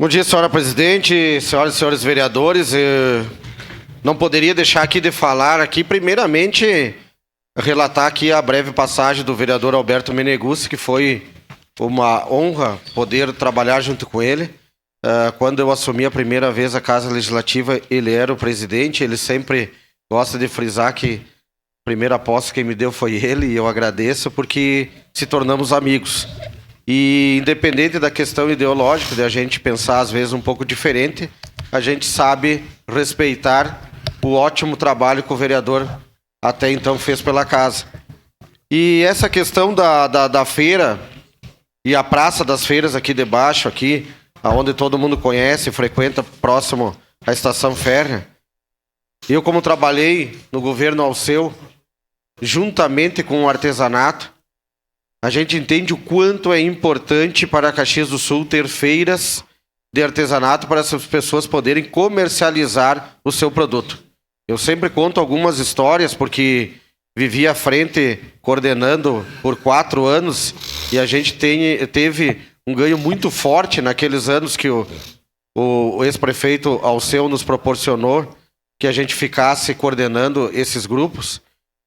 Bom dia, senhora presidente, senhoras e senhores vereadores. Eu não poderia deixar aqui de falar aqui, primeiramente, relatar aqui a breve passagem do vereador Alberto Meneguzzi, que foi uma honra poder trabalhar junto com ele. Quando eu assumi a primeira vez a Casa Legislativa, ele era o presidente. Ele sempre gosta de frisar que a primeira posse que me deu foi ele, e eu agradeço porque se tornamos amigos. E independente da questão ideológica, de a gente pensar às vezes um pouco diferente, a gente sabe respeitar o ótimo trabalho que o vereador até então fez pela casa. E essa questão da feira e a Praça das Feiras aqui debaixo, aqui, onde todo mundo conhece, frequenta, próximo à estação férrea. Eu, como trabalhei no governo Alceu, juntamente com o artesanato, a gente entende o quanto é importante para Caxias do Sul ter feiras de artesanato para essas pessoas poderem comercializar o seu produto. Eu sempre conto algumas histórias porque vivi à frente coordenando por 4 anos e a gente teve um ganho muito forte naqueles anos que o ex-prefeito Alceu nos proporcionou que a gente ficasse coordenando esses grupos,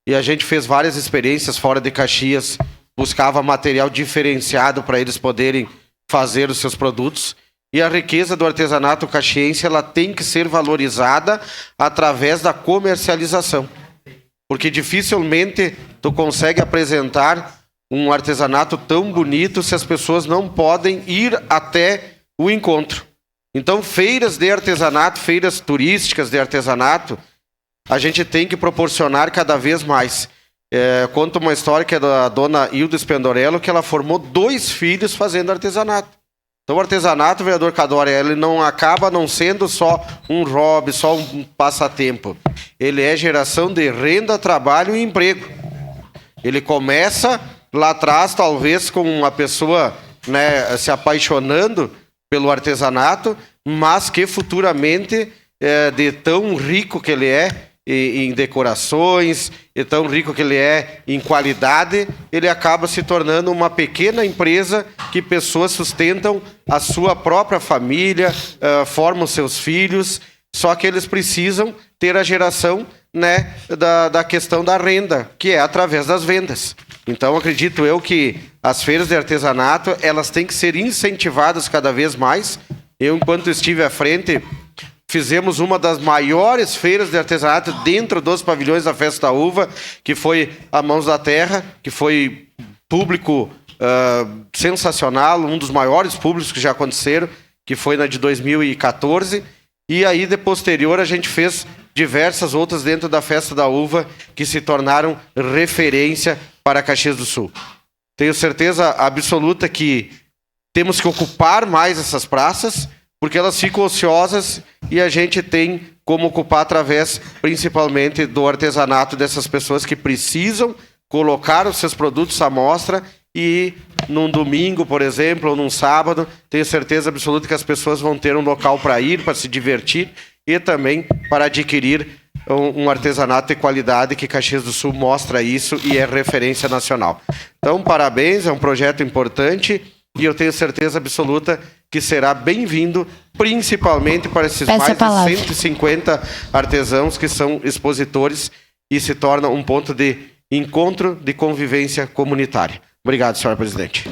e a gente fez várias experiências fora de Caxias, buscava material diferenciado para eles poderem fazer os seus produtos. E a riqueza do artesanato caxiense, ela tem que ser valorizada através da comercialização. Porque dificilmente tu consegue apresentar um artesanato tão bonito se as pessoas não podem ir até o encontro. Então, feiras de artesanato, feiras turísticas de artesanato, a gente tem que proporcionar cada vez mais. Conto uma história que é da dona Hilda Spendorello, que ela formou 2 filhos fazendo artesanato. Então o artesanato, vereador Cadore, ele não acaba não sendo só um hobby, só um passatempo. Ele é geração de renda, trabalho e emprego. Ele começa lá atrás, talvez com uma pessoa, né, se apaixonando pelo artesanato, mas que futuramente, de tão rico que ele é, em decorações, e tão rico que ele é em qualidade, ele acaba se tornando uma pequena empresa que pessoas sustentam a sua própria família, formam seus filhos, só que eles precisam ter a geração, né, da questão da renda, que é através das vendas. Então, acredito eu que as feiras de artesanato, elas têm que ser incentivadas cada vez mais. Eu, enquanto estive à frente, fizemos uma das maiores feiras de artesanato dentro dos pavilhões da Festa da Uva, que foi a Mãos da Terra, que foi público sensacional, um dos maiores públicos que já aconteceram, que foi na de 2014. E aí, de posterior, a gente fez diversas outras dentro da Festa da Uva, que se tornaram referência para Caxias do Sul. Tenho certeza absoluta que temos que ocupar mais essas praças, porque elas ficam ociosas e a gente tem como ocupar através, principalmente, do artesanato dessas pessoas que precisam colocar os seus produtos à mostra e num domingo, por exemplo, ou num sábado, tenho certeza absoluta que as pessoas vão ter um local para ir, para se divertir e também para adquirir um artesanato de qualidade, que Caxias do Sul mostra isso e é referência nacional. Então, parabéns, é um projeto importante e eu tenho certeza absoluta que será bem-vindo, principalmente para esses mais de 150 artesãos que são expositores e se torna um ponto de encontro de convivência comunitária. Obrigado, senhora presidente.